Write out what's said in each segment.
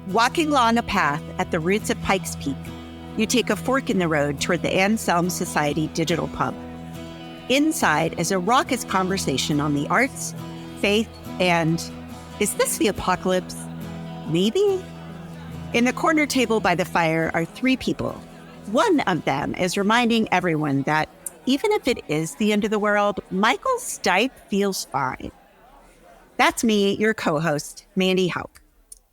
Walking along a path at the roots of Pikes Peak, you take a fork in the road toward the Anselm Society Digital Pub. Inside is a raucous conversation on the arts, faith, and is this the apocalypse? Maybe? In the corner table by the fire are three people. One of them is reminding everyone that even if it is the end of the world, Michael Stipe feels fine. That's me, your co-host, Mandy Houck.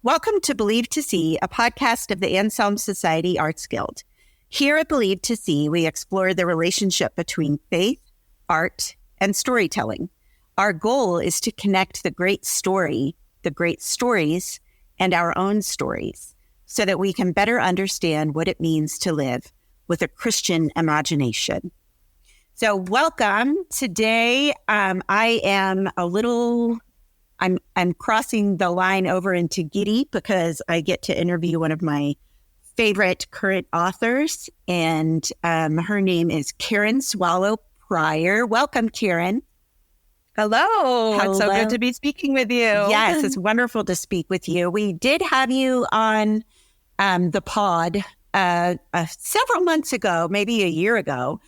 Welcome to Believe to See, a podcast of the Anselm Society Arts Guild. Here at Believe to See, we explore the relationship between faith, art, and storytelling. Our goal is to connect the great story, the great stories, and our own stories so that we can better understand what it means to live with a Christian imagination. So welcome. Today, I'm crossing the line over into giddy because I get to interview one of my favorite current authors, and her name is Karen Swallow Prior. Welcome, Karen. Hello. Hello. It's so good to be speaking with you. Yes, it's wonderful to speak with you. We did have you on the pod several months ago, maybe a year ago,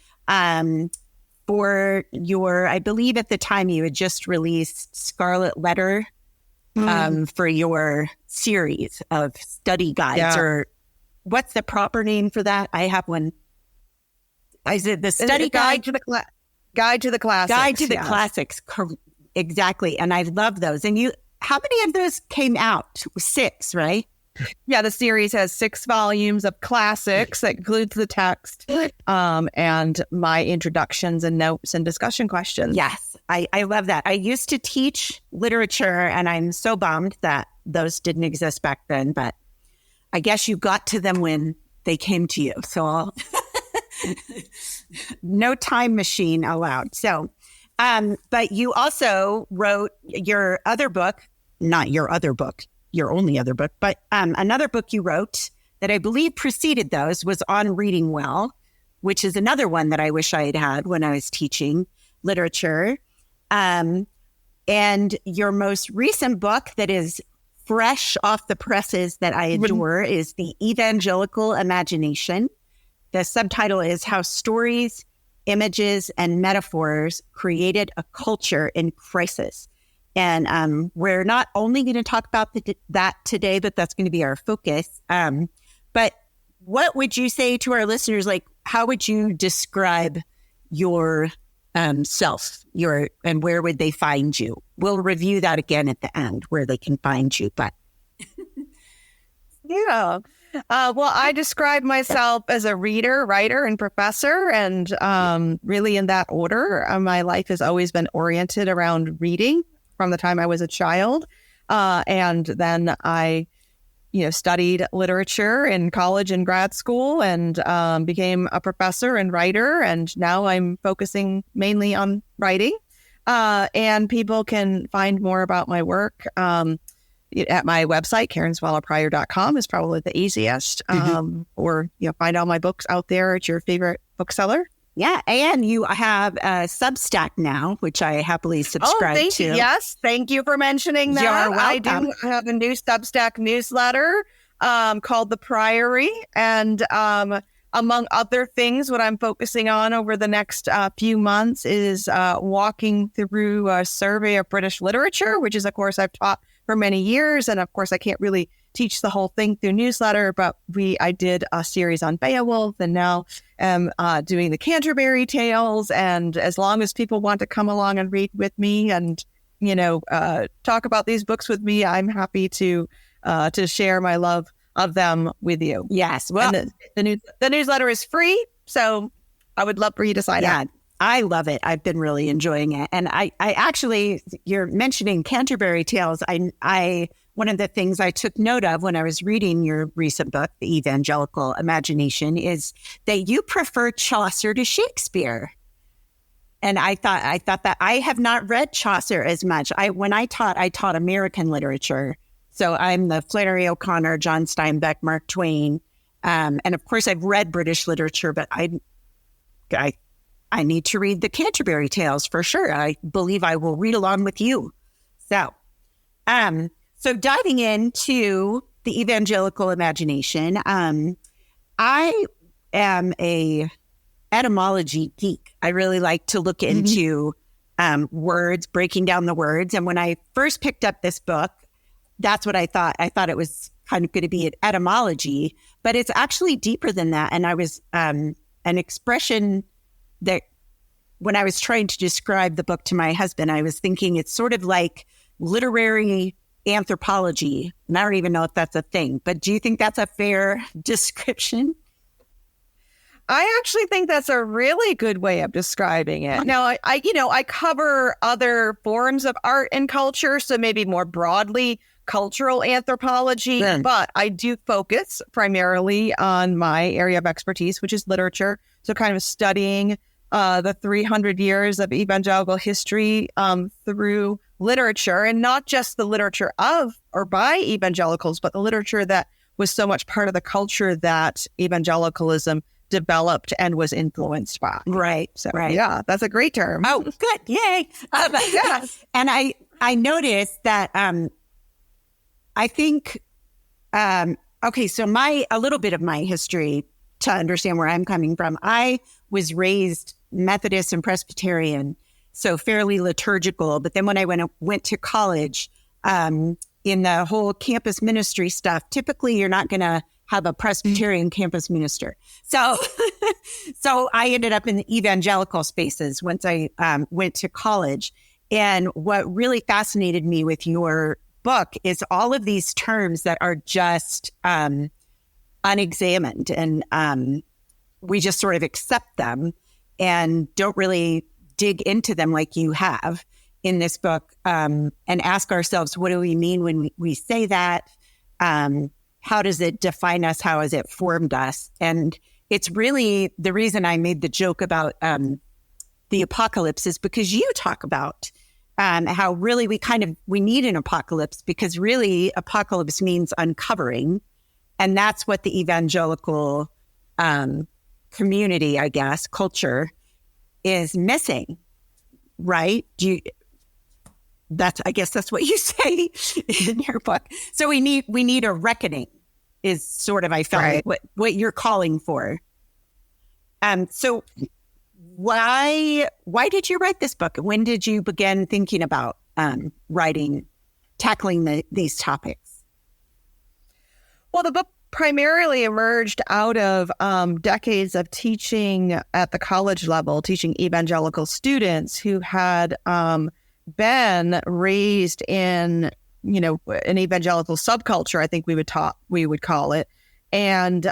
for your, I believe at the time you had just released Scarlet Letter for your series of study guides, or what's the proper name for that? I have one. Is it the study guide to the Guide to the Classics? Guide to the Classics, exactly. And I love those. And how many of those came out? 6, right? Yeah, the series has 6 volumes of classics that includes the text and my introductions and notes and discussion questions. Yes, I love that. I used to teach literature, and I'm so bummed that those didn't exist back then, but I guess you got to them when they came to you. So no time machine allowed. So, but you also wrote your other book, not your other book, your only other book, but another book you wrote that I believe preceded those was On Reading Well, which is another one that I wish I had had when I was teaching literature. And your most recent book that is fresh off the presses that I adore is The Evangelical Imagination. The subtitle is How Stories, Images, and Metaphors Created a Culture in Crisis. And we're not only going to talk about that today, but that's going to be our focus. But what would you say to our listeners? Like, how would you describe your self, and where would they find you? We'll review that again at the end, where they can find you. But yeah. Well, I describe myself as a reader, writer, and professor, and really in that order. My life has always been oriented around reading from the time I was a child. And then I, studied literature in college and grad school and became a professor and writer. And now I'm focusing mainly on writing. And people can find more about my work at my website, karenswallowprior.com is probably the easiest. Or, find all my books out there at your favorite bookseller. Yeah, and you have a Substack now, which I happily subscribe to. Yes, thank you for mentioning that. You're welcome. I do have a new Substack newsletter called The Priory. And among other things, what I'm focusing on over the next few months is walking through a survey of British literature, which is a course I've taught for many years. And of course, I can't really teach the whole thing through newsletter, but I did a series on Beowulf, and now am doing the Canterbury Tales. And as long as people want to come along and read with me and, talk about these books with me, I'm happy to share my love of them with you. Yes. Well, and the newsletter is free, so I would love for you to sign up. I love it. I've been really enjoying it. And I actually, you're mentioning Canterbury Tales. One of the things I took note of when I was reading your recent book, The Evangelical Imagination, is that you prefer Chaucer to Shakespeare. And I thought that I have not read Chaucer as much. When I taught American literature. So I'm the Flannery O'Connor, John Steinbeck, Mark Twain. And of course I've read British literature, but I need to read the Canterbury Tales for sure. I believe I will read along with you. So So diving into the evangelical imagination, I am a etymology geek. I really like to look into words, breaking down the words. And when I first picked up this book, that's what I thought. I thought it was kind of going to be an etymology, but it's actually deeper than that. And I was an expression that when I was trying to describe the book to my husband, I was thinking it's sort of like literary anthropology. And I don't even know if that's a thing, but do you think that's a fair description? I actually think that's a really good way of describing it. Now, I cover other forms of art and culture, so maybe more broadly cultural anthropology, but I do focus primarily on my area of expertise, which is literature. So kind of studying the 300 years of evangelical history through literature, and not just the literature of or by evangelicals, but the literature that was so much part of the culture that evangelicalism developed and was influenced by. Right. So, right. Yeah, that's a great term. Oh, good. Yay. Yeah. And I noticed that I think, okay, so a little bit of my history to understand where I'm coming from. I was raised Methodist and Presbyterian, so fairly liturgical. But then when I went to college, in the whole campus ministry stuff, typically you're not going to have a Presbyterian campus minister. So I ended up in the evangelical spaces once I went to college. And what really fascinated me with your book is all of these terms that are just unexamined, and we just sort of accept them and don't really dig into them like you have in this book, and ask ourselves, what do we mean when we say that? How does it define us? How has it formed us? And it's really the reason I made the joke about the apocalypse is because you talk about how really we need an apocalypse, because really apocalypse means uncovering. And that's what the evangelical community, I guess, culture is missing, right? I guess that's what you say in your book. So we need a reckoning is sort of, I felt right. like what you're calling for. So why did you write this book? When did you begin thinking about tackling these topics? Well, the book primarily emerged out of decades of teaching at the college level, teaching evangelical students who had been raised in, an evangelical subculture, I think we would call it. And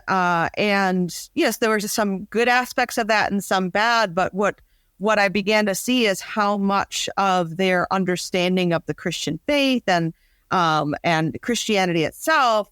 yes, there were some good aspects of that and some bad, but what I began to see is how much of their understanding of the Christian faith and Christianity itself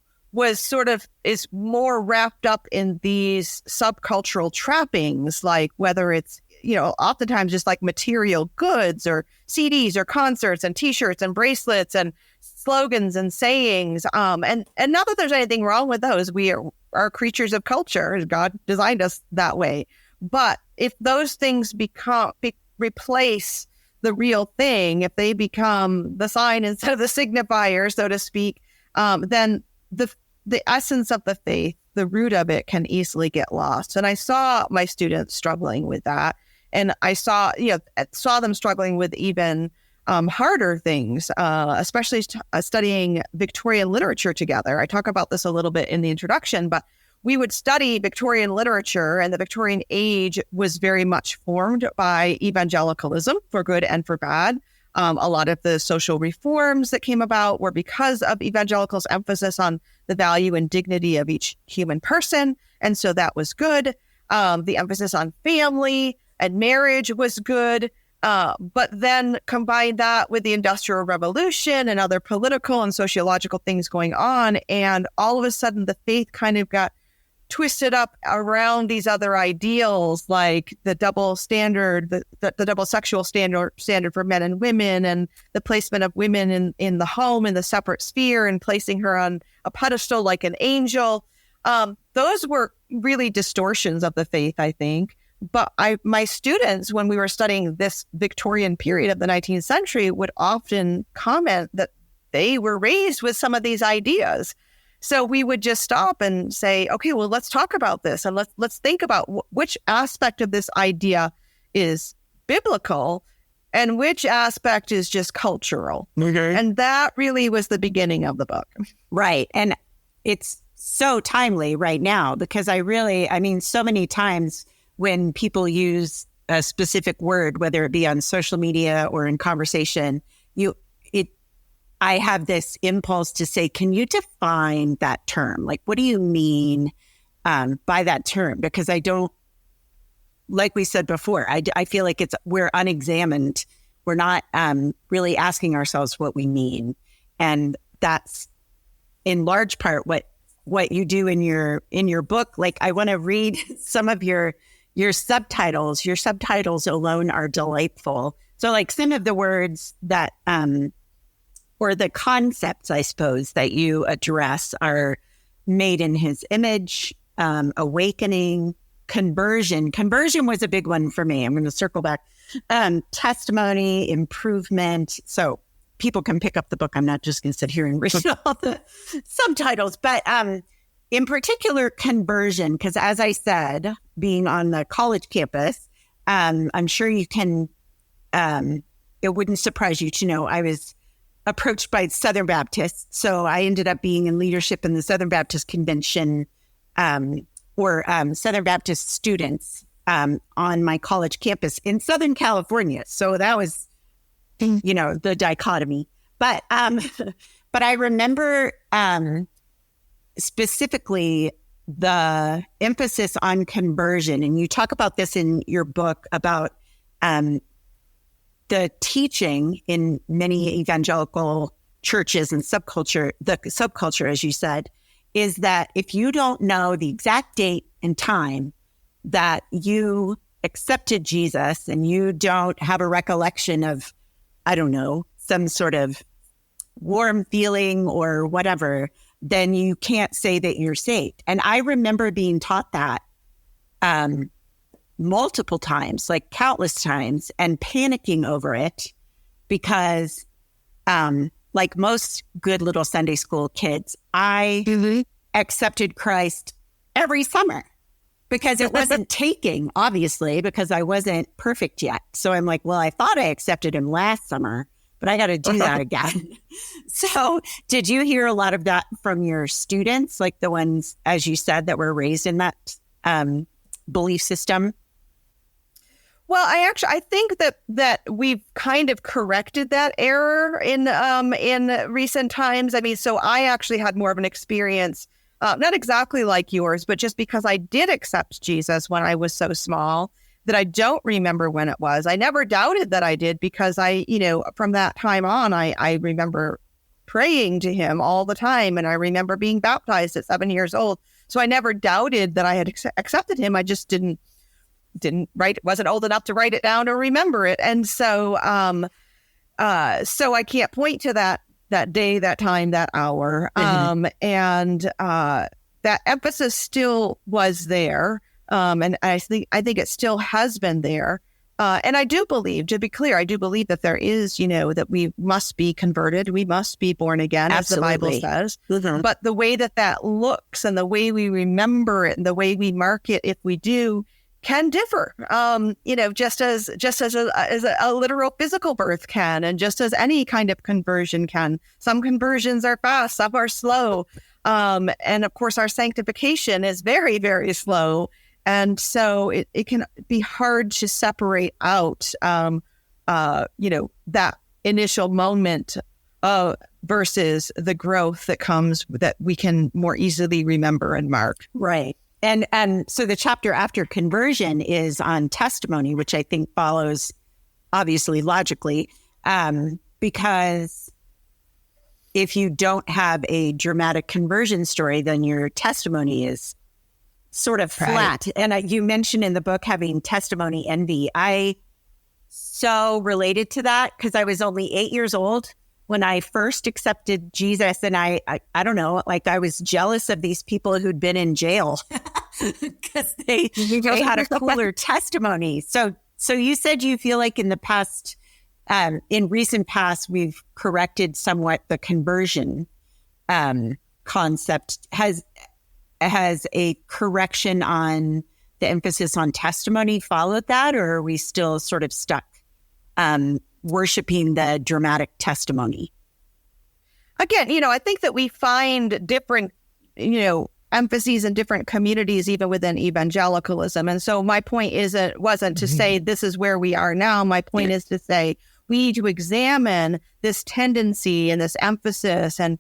is more wrapped up in these subcultural trappings, like whether it's, oftentimes just like material goods or CDs or concerts and T-shirts and bracelets and slogans and sayings. And not that there's anything wrong with those. We are creatures of culture. God designed us that way. But if those things replace the real thing, if they become the sign instead of the signifier, so to speak, then the essence of the faith, the root of it, can easily get lost. And I saw my students struggling with that. And I saw them struggling with even harder things, especially studying Victorian literature together. I talk about this a little bit in the introduction, but we would study Victorian literature, and the Victorian age was very much formed by evangelicalism, for good and for bad. A lot of the social reforms that came about were because of evangelicals' emphasis on the value and dignity of each human person. And so that was good. The emphasis on family and marriage was good. But then combine that with the Industrial Revolution and other political and sociological things going on. And all of a sudden, the faith kind of got twisted up around these other ideals, like the double standard, the double sexual standard for men and women, and the placement of women in the home in the separate sphere and placing her on a pedestal like an angel. Those were really distortions of the faith, I think. But my students, when we were studying this Victorian period of the 19th century, would often comment that they were raised with some of these ideas. So we would just stop and say, okay, well, let's talk about this. And let's think about which aspect of this idea is biblical and which aspect is just cultural. And that really was the beginning of the book. Right. And it's so timely right now because so many times when people use a specific word, whether it be on social media or in conversation, I have this impulse to say, can you define that term? Like, what do you mean by that term? Because I don't, like we said before, I feel like we're unexamined. We're not really asking ourselves what we mean. And that's in large part what you do in your book. Like, I want to read some of your subtitles. Your subtitles alone are delightful. So like some of the words that, or the concepts, I suppose, that you address are made in his image, awakening, conversion. Conversion was a big one for me. I'm going to circle back. Testimony, improvement. So people can pick up the book. I'm not just going to sit here and read all the subtitles, but in particular, conversion, because as I said, being on the college campus, I'm sure you can, it wouldn't surprise you to know I was approached by Southern Baptists. So I ended up being in leadership in the Southern Baptist Convention or Southern Baptist students on my college campus in Southern California. So that was, the dichotomy. But I remember specifically the emphasis on conversion. And you talk about this in your book about the teaching in many evangelical churches and the subculture, as you said, is that if you don't know the exact date and time that you accepted Jesus and you don't have a recollection of, I don't know, some sort of warm feeling or whatever, then you can't say that you're saved. And I remember being taught that multiple times, like countless times, and panicking over it because, like most good little Sunday school kids, I accepted Christ every summer because it wasn't taking, obviously, because I wasn't perfect yet. So I'm like, well, I thought I accepted him last summer, but I got to do that again. So did you hear a lot of that from your students, like the ones, as you said, that were raised in that belief system? Well, I think that we've kind of corrected that error in recent times. I mean, so I actually had more of an experience, not exactly like yours, but just because I did accept Jesus when I was so small that I don't remember when it was. I never doubted that I did because from that time on, I remember praying to him all the time. And I remember being baptized at 7 years old. So I never doubted that I had accepted him. I just didn't wasn't old enough to write it down or remember it. And so, so I can't point to that day, that time, that hour. And that emphasis still was there. And I think it still has been there. And I do believe, to be clear, I do believe that there is, that we must be converted. We must be born again, Absolutely. as the Bible says. But the way that looks and the way we remember it and the way we mark it, if we do, can differ, just as a literal physical birth can, and just as any kind of conversion can. Some conversions are fast, some are slow. And of course, our sanctification is very, very slow. And so it can be hard to separate out, that initial moment versus the growth that comes that we can more easily remember and mark. Right. And so the chapter after conversion is on testimony, which I think follows obviously logically, because if you don't have a dramatic conversion story, then your testimony is sort of flat. Right. And you mentioned in the book having testimony envy. I so related to that because I was only 8 years old when I first accepted Jesus. And I don't know, like I was jealous of these people who'd been in jail because they had a cooler testimony. So you said you feel like in the past in recent past, we've corrected somewhat the conversion concept. Has a correction on the emphasis on testimony followed that, or are we still sort of stuck worshiping the dramatic testimony? Again, I think that we find different, emphases in different communities, even within evangelicalism. And so my point wasn't to say this is where we are now. My point is to say we need to examine this tendency and this emphasis and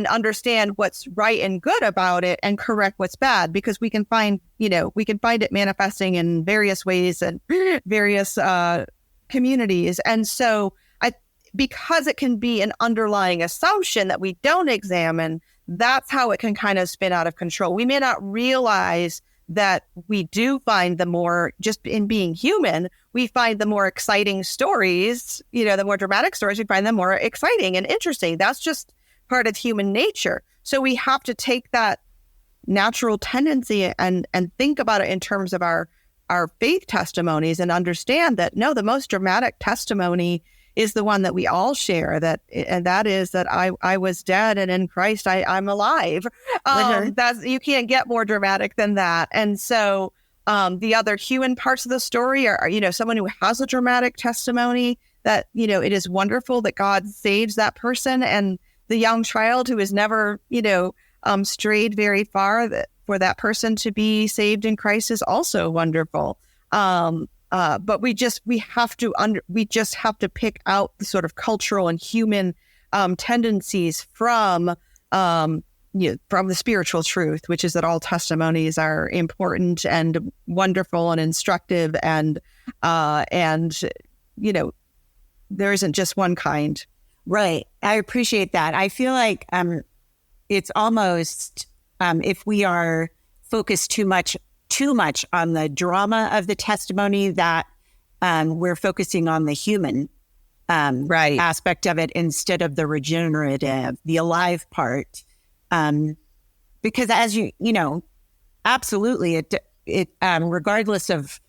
understand what's right and good about it and correct what's bad, because we can find it manifesting in various ways and various communities. And so because it can be an underlying assumption that we don't examine, that's how it can kind of spin out of control. We may not realize that we do find the more, just in being human, we find the more exciting stories, the more dramatic stories, we find them more exciting and interesting. That's just part of human nature. So we have to take that natural tendency and think about it in terms of our faith testimonies and understand that, no, the most dramatic testimony is the one that we all share, and that is that I was dead and in Christ I'm alive. You can't get more dramatic than that. And so the other human parts of the story are someone who has a dramatic testimony that, it is wonderful that God saves that person, and the young child who has never, strayed very far, that for that person to be saved in Christ is also wonderful. But we just have to pick out the sort of cultural and human tendencies from the spiritual truth, which is that all testimonies are important and wonderful and instructive, and there isn't just one kind. Right. I appreciate that. I feel like it's almost if we are focused too much on the drama of the testimony, that we're focusing on the human aspect of it instead of the regenerative, the alive part. Because as absolutely, it regardless of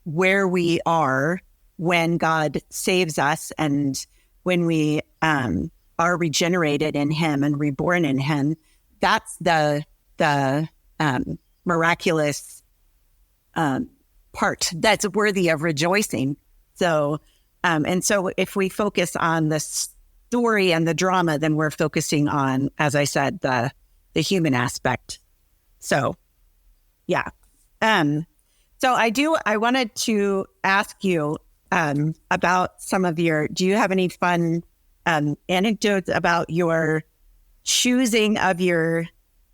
where we are when God saves us and when we are regenerated in Him and reborn in Him, that's the miraculous part that's worthy of rejoicing. So, and so if we focus on the story and the drama, then we're focusing on, as I said, the human aspect. So, yeah. So I wanted to ask you about some of do you have any fun anecdotes about your choosing of your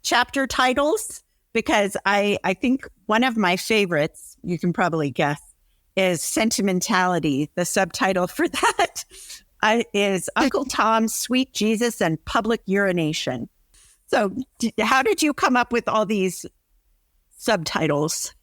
chapter titles? Because I think one of my favorites, you can probably guess, is Sentimentality. The subtitle for that is Uncle Tom's Sweet Jesus and Public Urination. So how did you come up with all these subtitles?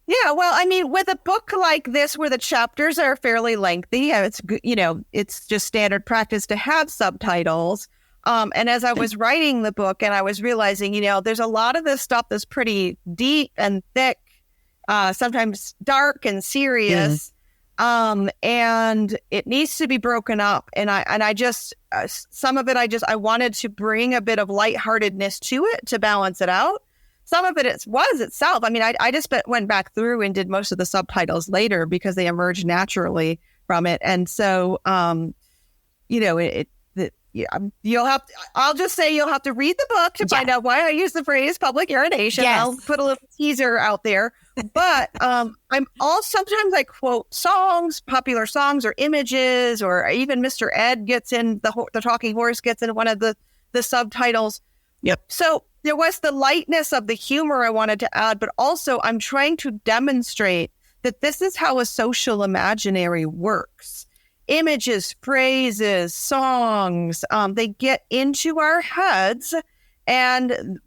Yeah, well, I mean, with a book like this where the chapters are fairly lengthy, it's just standard practice to have subtitles. And as I was writing the book and I was realizing, there's a lot of this stuff that's pretty deep and thick, sometimes dark and serious. And it needs to be broken up. And I just, some of it, I wanted to bring a bit of lightheartedness to it to balance it out. Some of it was itself. I mean, I just went back through and did most of the subtitles later because they emerged naturally from it. And so, I'll just say you'll have to read the book to find out why I use the phrase public urination. Yes. I'll put a little teaser out there. But sometimes I quote songs, popular songs or images, or even Mr. Ed gets in, the talking horse gets in one of the subtitles. Yep. So there was the lightness of the humor I wanted to add, but also I'm trying to demonstrate that this is how a social imaginary works. Images, phrases, songs, they get into our heads and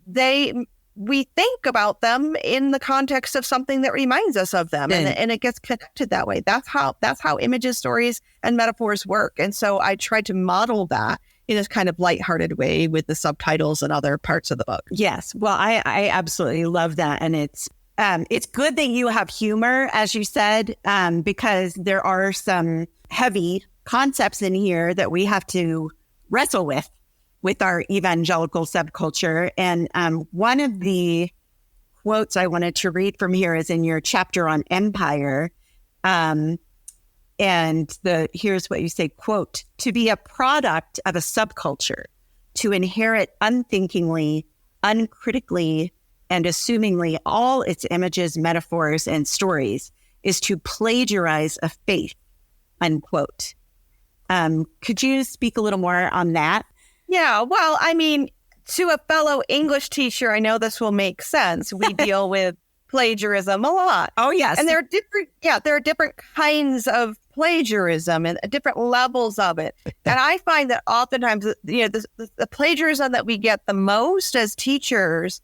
we think about them in the context of something that reminds us of them, and it gets connected that way. That's how images, stories, and metaphors work. And so I tried to model that in a kind of lighthearted way with the subtitles and other parts of the book. Yes. Well, I absolutely love that. And it's it's good that you have humor, as you said, because there are some heavy concepts in here that we have to wrestle with our evangelical subculture. And one of the quotes I wanted to read from here is in your chapter on empire. And here's what you say, quote, "To be a product of a subculture, to inherit unthinkingly, uncritically, and assumingly all its images, metaphors, and stories is to plagiarize a faith," unquote. Could you speak a little more on that? Yeah, well, I mean, to a fellow English teacher, I know this will make sense. We deal with plagiarism a lot. Oh, yes. And there are different kinds of plagiarism and different levels of it. And I find that oftentimes, the plagiarism that we get the most as teachers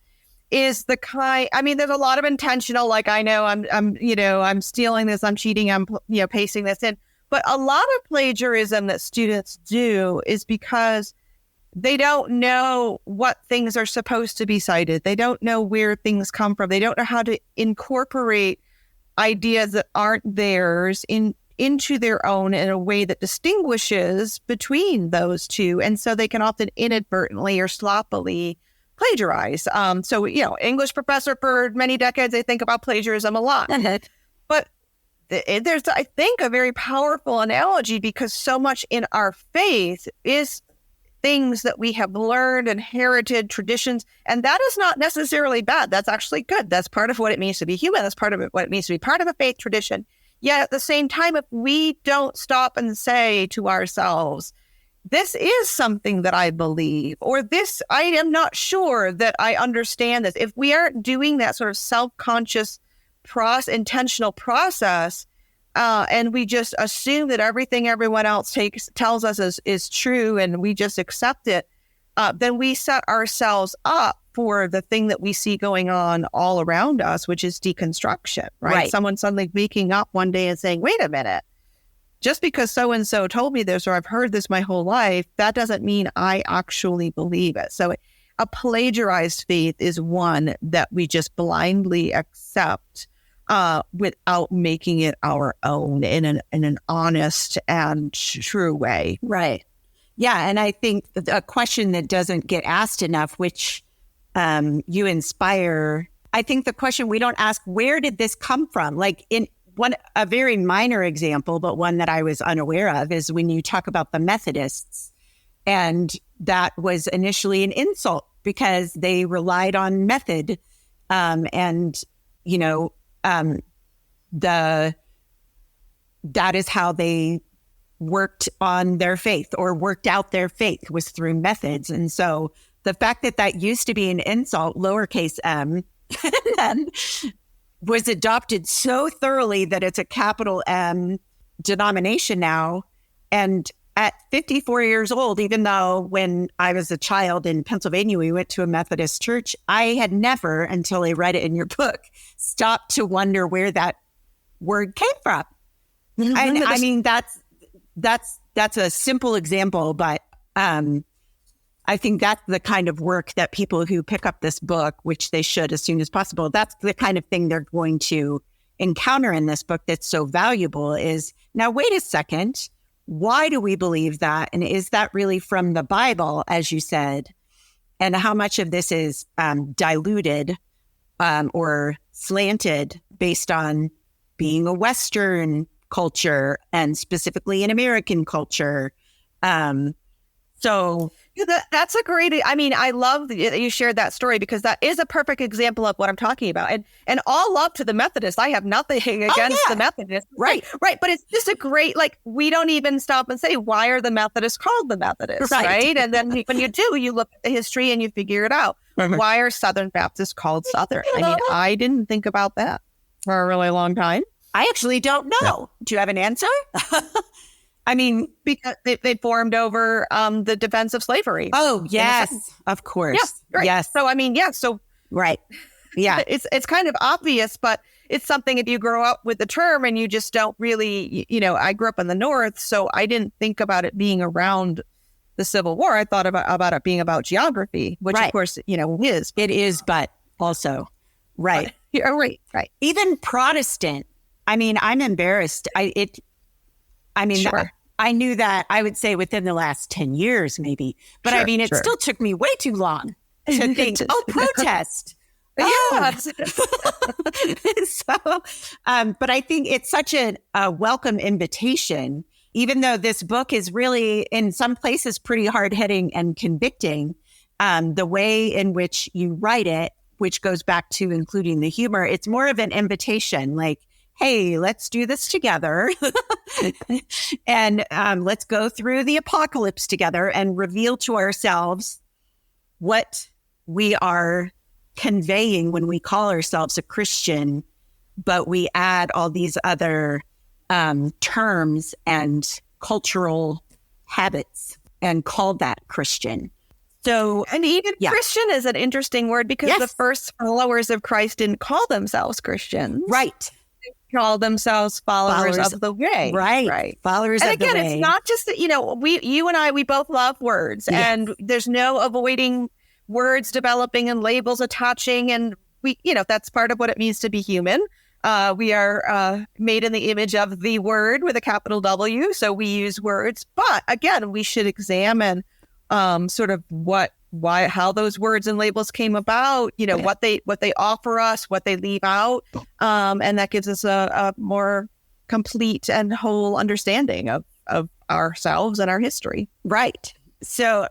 is the kind, I mean, there's a lot of intentional, like, I know I'm stealing this, I'm cheating, I'm, pasting this in. But a lot of plagiarism that students do is because they don't know what things are supposed to be cited. They don't know where things come from. They don't know how to incorporate ideas that aren't theirs into their own in a way that distinguishes between those two. And so they can often inadvertently or sloppily plagiarize. So, English professor for many decades, I think about plagiarism a lot. But there's, I think, a very powerful analogy because so much in our faith is things that we have learned, inherited, traditions, and that is not necessarily bad. That's actually good. That's part of what it means to be human. That's part of what it means to be part of a faith tradition. Yet at the same time, if we don't stop and say to ourselves, this is something that I believe, or this, I am not sure that I understand this. If we aren't doing that sort of self-conscious intentional process, and we just assume that everything everyone else tells us is true, and we just accept it, then we set ourselves up for the thing that we see going on all around us, which is deconstruction, right? Someone suddenly waking up one day and saying, wait a minute, just because so-and-so told me this, or I've heard this my whole life, that doesn't mean I actually believe it. So a plagiarized faith is one that we just blindly accept without making it our own in an honest and true way. Right. Yeah. And I think a question that doesn't get asked enough, which you inspire, I think the question we don't ask, where did this come from? Like a very minor example, but one that I was unaware of, is when you talk about the Methodists, and that was initially an insult because they relied on method, that is how they worked on their faith or worked out their faith, was through methods. And so the fact that used to be an insult, lowercase m, and was adopted so thoroughly that it's a capital M denomination now. And at 54 years old, even though when I was a child in Pennsylvania, we went to a Methodist church, I had never, until I read it in your book, stopped to wonder where that word came from. And I mean, that's a simple example, but I think that's the kind of work that people who pick up this book, which they should as soon as possible, that's the kind of thing they're going to encounter in this book that's so valuable is, now, wait a second, why do we believe that? And is that really from the Bible, as you said? And how much of this is diluted or slanted based on being a Western culture and specifically an American culture? So that's a great, I mean, I love that you shared that story because that is a perfect example of what I'm talking about. And all love to the Methodists. I have nothing against the Methodists. Right. But it's just a great, like, we don't even stop and say, why are the Methodists called the Methodists? Right. And then when you do, you look at the history and you figure it out. Why are Southern Baptists called Southern? I mean, I didn't think about that for a really long time. I actually don't know. Yeah. Do you have an answer? I mean, because they formed over the defense of slavery. Oh, yes, of course. Yeah, right. Yes. So, I mean, yeah. So, right. Yeah. It's kind of obvious, but it's something if you grow up with the term and you just don't really, I grew up in the North, so I didn't think about it being around the Civil War. I thought about it being about geography, which of course, is. It is, but also, right. You're right. Right. Even Protestant. I mean, I'm embarrassed. Sure. I knew that, I would say, within the last 10 years, maybe. But Sure, I mean, it still took me way too long to think, protest. Yes. But I think it's such a welcome invitation, even though this book is really, in some places, pretty hard-hitting and convicting. The way in which you write it, which goes back to including the humor, it's more of an invitation, like, hey, let's do this together. And let's go through the apocalypse together and reveal to ourselves what we are conveying when we call ourselves a Christian, but we add all these other terms and cultural habits and call that Christian. So, and even Christian is an interesting word because the first followers of Christ didn't call themselves Christians. Right. They called themselves followers of the way. Right. Followers of the way. And again, it's not just that, you and I, we both love words, and there's no avoiding words developing and labels attaching. And we, that's part of what it means to be human. We are made in the image of the Word with a capital W. So we use words. But again, we should examine sort of how those words and labels came about, what they offer us, what they leave out. And that gives us a more complete and whole understanding of ourselves and our history. Right. So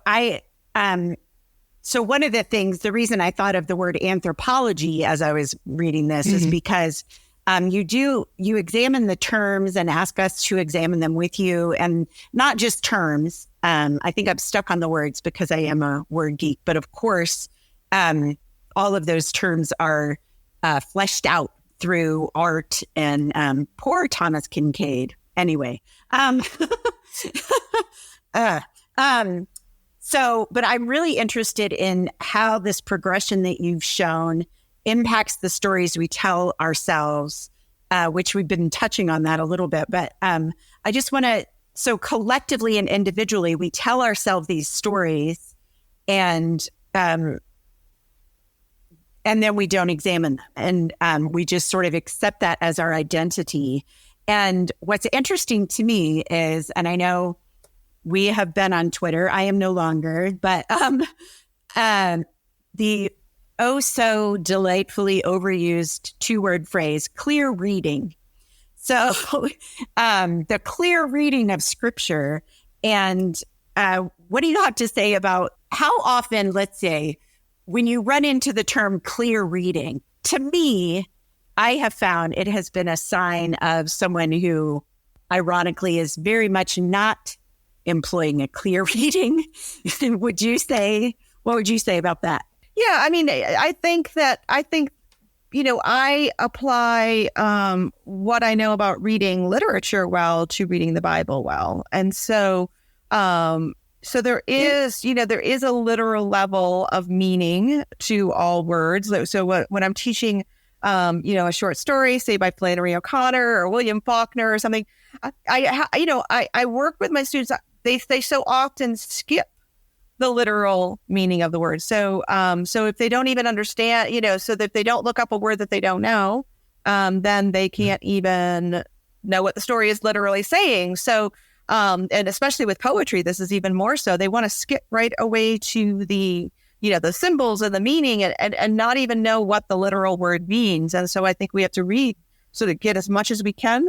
so one of the things, the reason I thought of the word anthropology as I was reading this is because you examine the terms and ask us to examine them with you, and not just terms. I think I'm stuck on the words because I am a word geek, but of course, all of those terms are fleshed out through art and poor Thomas Kincaid. Anyway, but I'm really interested in how this progression that you've shown impacts the stories we tell ourselves, which we've been touching on that a little bit. But I just want to, so collectively and individually, we tell ourselves these stories, and then we don't examine them. And we just sort of accept that as our identity. And what's interesting to me is, and I know we have been on Twitter, I am no longer, but the so delightfully overused 2-word phrase, clear reading. So the clear reading of Scripture. And what do you have to say about how often, let's say, when you run into the term clear reading, to me, I have found it has been a sign of someone who, ironically, is very much not employing a clear reading. What would you say about that? Yeah, I mean, I think I apply what I know about reading literature well to reading the Bible well. And so there is a literal level of meaning to all words. So when I'm teaching, a short story, say by Flannery O'Connor or William Faulkner or something, I work with my students. They so often skip the literal meaning of the word. So if they don't even understand, so that if they don't look up a word that they don't know, then they can't even know what the story is literally saying. So, and especially with poetry, this is even more so. They want to skip right away to the symbols and the meaning and not even know what the literal word means. And so I think we have to read, sort of get as much as we can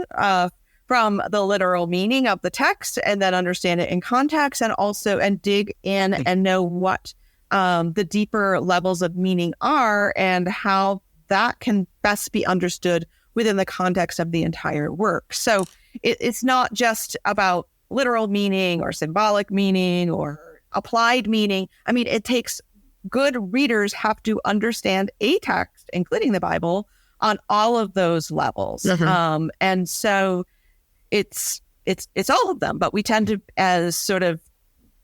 from the literal meaning of the text, and then understand it in context, and dig in and know what the deeper levels of meaning are and how that can best be understood within the context of the entire work. So it's not just about literal meaning or symbolic meaning or applied meaning. I mean, it takes good readers have to understand a text, including the Bible, on all of those levels. Mm-hmm. And so it's all of them, but we tend to, as sort of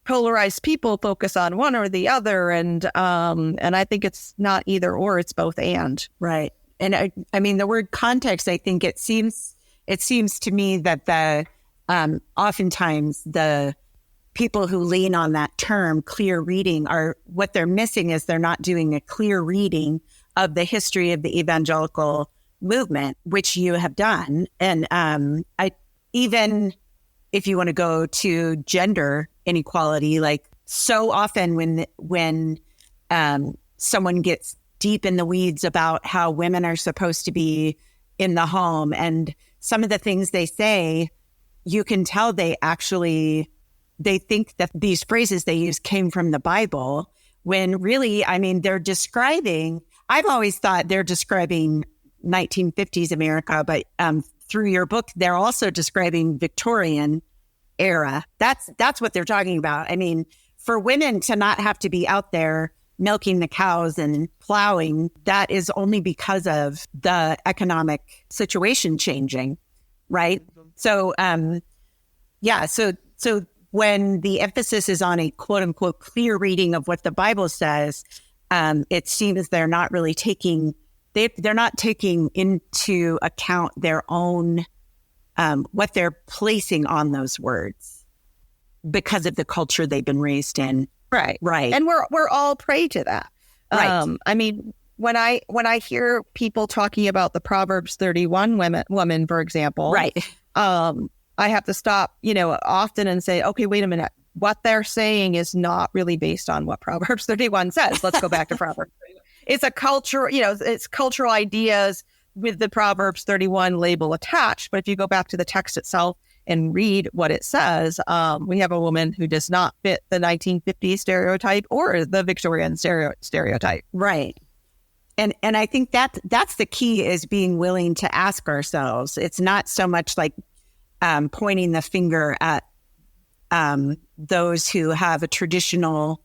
polarized people, focus on one or the other. And I think it's not either or, it's both and. Right. And I mean, the word context, I think it seems to me that oftentimes the people who lean on that term, clear reading, what they're missing is they're not doing a clear reading of the history of the evangelical movement, which you have done. And I even if you want to go to gender inequality, like so often when someone gets deep in the weeds about how women are supposed to be in the home and some of the things they say, you can tell they think that these phrases they use came from the Bible, when really, I mean, I've always thought they're describing 1950s America, but through your book, they're also describing Victorian era. That's what they're talking about. I mean, for women to not have to be out there milking the cows and plowing, that is only because of the economic situation changing, right? So, so when the emphasis is on a quote unquote clear reading of what the Bible says, it seems they're not really taking into account their own, what they're placing on those words because of the culture they've been raised in. Right. Right. And we're all prey to that. Right. I mean, when I hear people talking about the Proverbs 31 woman, for example, right. I have to stop, often and say, okay, wait a minute. What they're saying is not really based on what Proverbs 31 says. Let's go back to Proverbs 31. It's a culture, it's cultural ideas with the Proverbs 31 label attached. But if you go back to the text itself and read what it says, we have a woman who does not fit the 1950s stereotype or the Victorian stereotype. Right. And I think that's the key, is being willing to ask ourselves. It's not so much like pointing the finger at those who have a traditional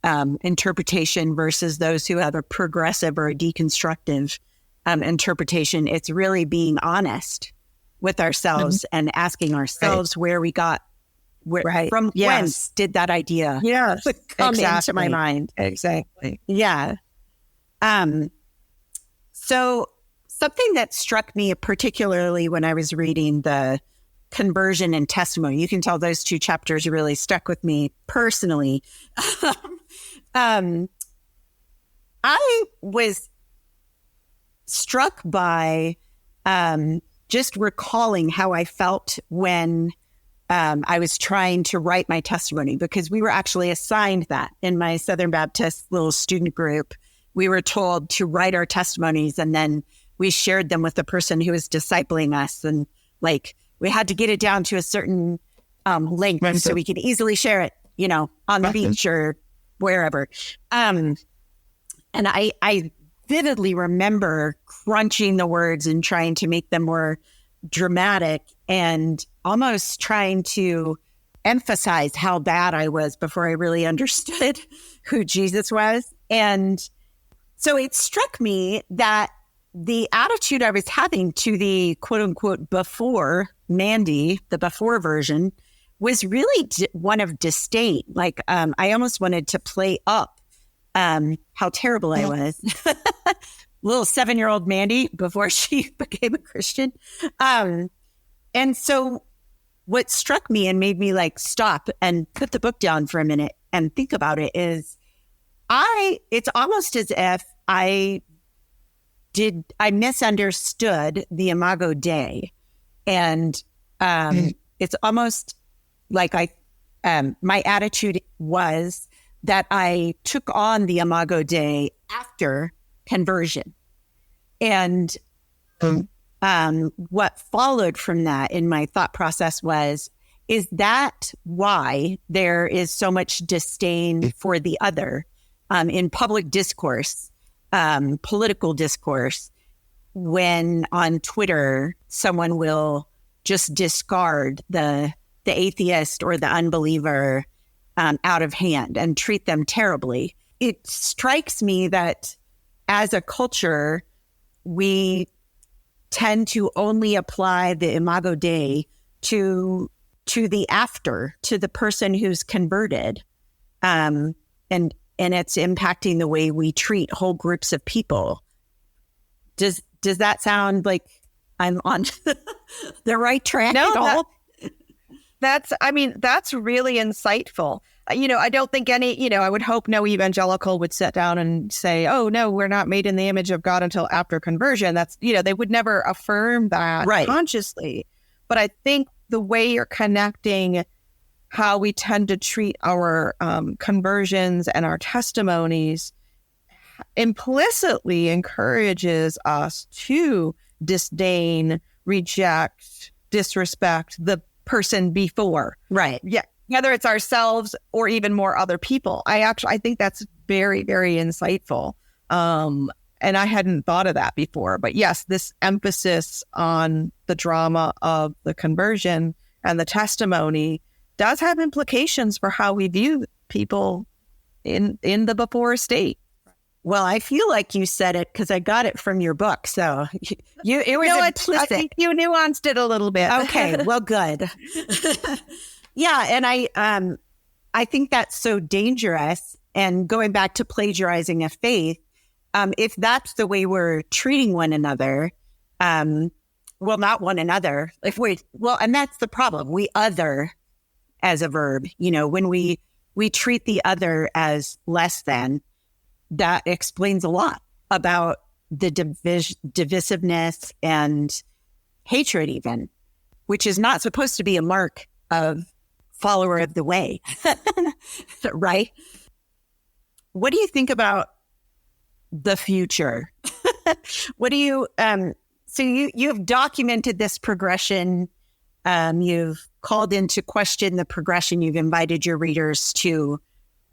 interpretation versus those who have a progressive or a deconstructive interpretation. It's really being honest with ourselves and asking ourselves where we got, from whence did that idea come into my mind? Exactly. Yeah. So something that struck me particularly when I was reading the conversion and testimony, you can tell those two chapters really stuck with me personally. I was struck by just recalling how I felt when I was trying to write my testimony, because we were actually assigned that in my Southern Baptist little student group. We were told to write our testimonies, and then we shared them with the person who was discipling us. And we had to get it down to a certain length so we could easily share it, on the beach or wherever. And I vividly remember crunching the words and trying to make them more dramatic and almost trying to emphasize how bad I was before I really understood who Jesus was. And so it struck me that the attitude I was having to the quote unquote before Mandy, the before version, was really one of disdain. I almost wanted to play up how terrible I was. Little 7-year-old Mandy before she became a Christian. And so what struck me and made me stop and put the book down for a minute and think about it is it's almost as if I misunderstood the Imago Dei. And it's almost like my attitude was that I took on the Imago Dei after conversion. And what followed from that in my thought process is that why there is so much disdain for the other in public discourse, political discourse, when on Twitter, someone will just discard the atheist or the unbeliever out of hand and treat them terribly. It strikes me that as a culture, we tend to only apply the Imago Dei to the after, to the person who's converted. And it's impacting the way we treat whole groups of people. Does that sound like I'm on the right track at all? That's really insightful. I don't think I would hope no evangelical would sit down and say, oh, no, we're not made in the image of God until after conversion. That's, they would never affirm that consciously. But I think the way you're connecting how we tend to treat our conversions and our testimonies implicitly encourages us to disdain, reject, disrespect the person before. Right. Yeah. Whether it's ourselves or even more other people. I think that's very, very insightful. And I hadn't thought of that before. But yes, this emphasis on the drama of the conversion and the testimony does have implications for how we view people in the before state. Well, I feel like you said it because I got it from your book. So it was implicit. I think you nuanced it a little bit. Okay, well, good. Yeah, and I think that's so dangerous. And going back to plagiarizing a faith, if that's the way we're treating one another, well, not one another. And that's the problem. We other as a verb. When we treat the other as less than, that explains a lot about the divisiveness and hatred even, which is not supposed to be a mark of follower of the way, right? What do you think about the future? What do you, so you've documented this progression. You've called into question the progression. You've invited your readers to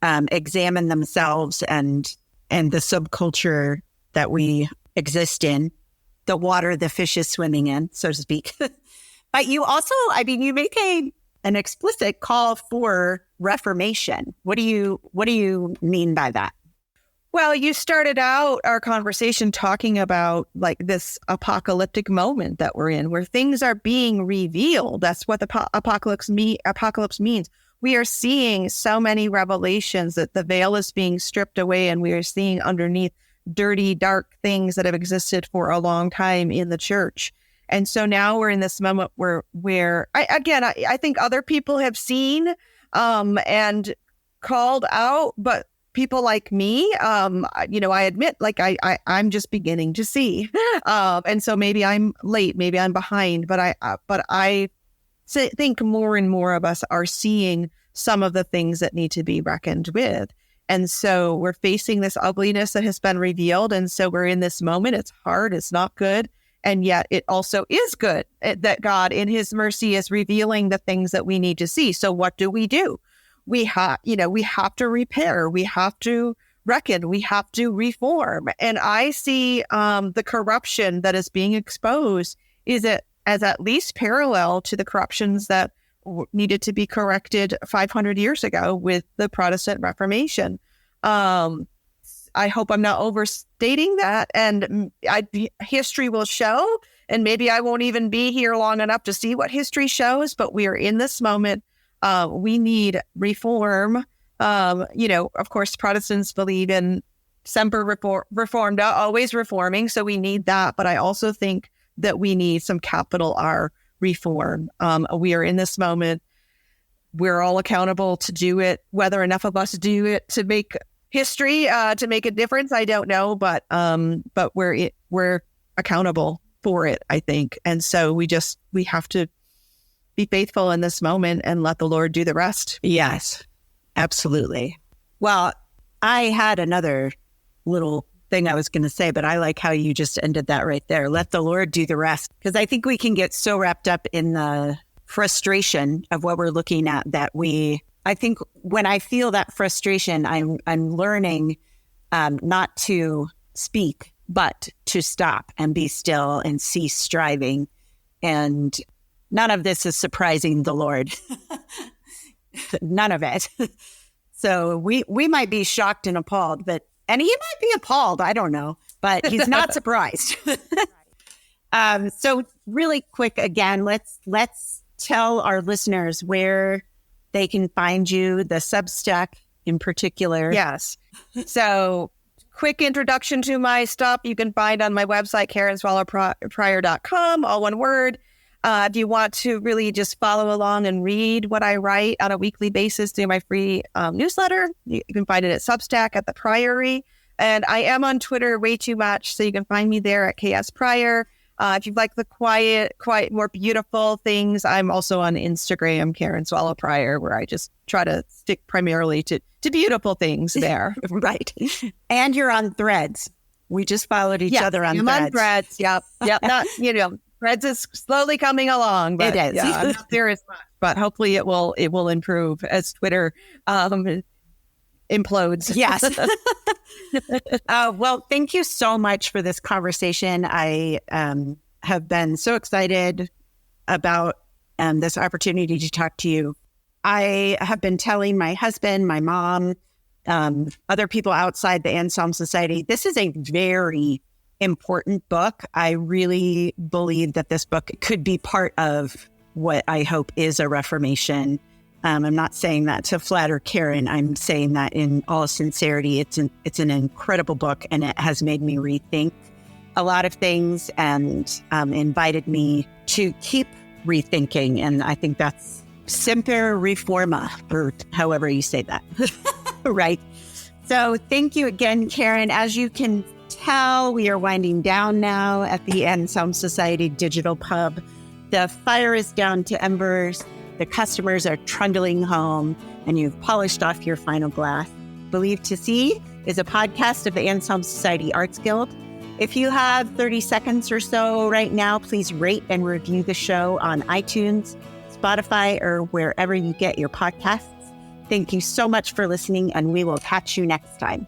examine themselves and the subculture that we exist in, the water the fish is swimming in, so to speak. But you also, you make an explicit call for reformation. What do you mean by that? Well, you started out our conversation talking about like this apocalyptic moment that we're in, where things are being revealed. That's what the apocalypse means. We are seeing so many revelations that the veil is being stripped away, and we are seeing underneath dirty, dark things that have existed for a long time in the church. And so now we're in this moment where I think other people have seen and called out, but people like me, I admit, like I'm just beginning to see, and so maybe I'm late, maybe I'm behind, but I think more and more of us are seeing some of the things that need to be reckoned with. And so we're facing this ugliness that has been revealed. And so we're in this moment. It's hard. It's not good. And yet it also is good that God in his mercy is revealing the things that we need to see. So what do? We have to repair. We have to reckon. We have to reform. And I see the corruption that is being exposed as at least parallel to the corruptions that needed to be corrected 500 years ago with the Protestant Reformation. I hope I'm not overstating that, and history will show, and maybe I won't even be here long enough to see what history shows, but we are in this moment. We need reform. Of course, Protestants believe in semper reformanda, always reforming, so we need that, but I also think that we need some capital R reform. We are in this moment. We're all accountable to do it. Whether enough of us do it to make history, to make a difference, I don't know. But we're accountable for it, I think. And so we have to be faithful in this moment and let the Lord do the rest. Yes, absolutely. Well, I had another little thing I was going to say, but I like how you just ended that right there. Let the Lord do the rest. Because I think we can get so wrapped up in the frustration of what we're looking at that I think when I feel that frustration, I'm learning not to speak, but to stop and be still and cease striving. And none of this is surprising the Lord. None of it. So we might be shocked and appalled, and he might be appalled, I don't know, but he's not surprised. So really quick, again, let's tell our listeners where they can find you, the Substack in particular. Yes. So quick introduction to my stuff you can find on my website, karenswallerprior.com, all one word. If you want to really just follow along and read what I write on a weekly basis through my free newsletter, you can find it at Substack at the Priory. And I am on Twitter way too much, so you can find me there at KS Prior. If you like the quiet, more beautiful things, I'm also on Instagram, Karen Swallow Prior, where I just try to stick primarily to beautiful things there. Right. And you're on Threads. We just followed each other on Threads. I'm on Threads. Yep. Not, Threads is slowly coming along. But it is. Yeah, I'm not there as much, but hopefully it will improve as Twitter implodes. Yes. Well, thank you so much for this conversation. I have been so excited about this opportunity to talk to you. I have been telling my husband, my mom, other people outside the Anselm Society, this is a very important book. I really believe that this book could be part of what I hope is a reformation. I'm not saying that to flatter Karen. I'm saying that in all sincerity. It's an incredible book, and it has made me rethink a lot of things and invited me to keep rethinking. And I think that's semper reforma, or however you say that. Right. So thank you again, Karen. As you can tell, we are winding down now at the Anselm Society Digital Pub. The fire is down to embers. The customers are trundling home, and you've polished off your final glass. Believe to See is a podcast of the Anselm Society Arts Guild. If you have 30 seconds or so right now, please rate and review the show on iTunes, Spotify, or wherever you get your podcasts. Thank you so much for listening, and we will catch you next time.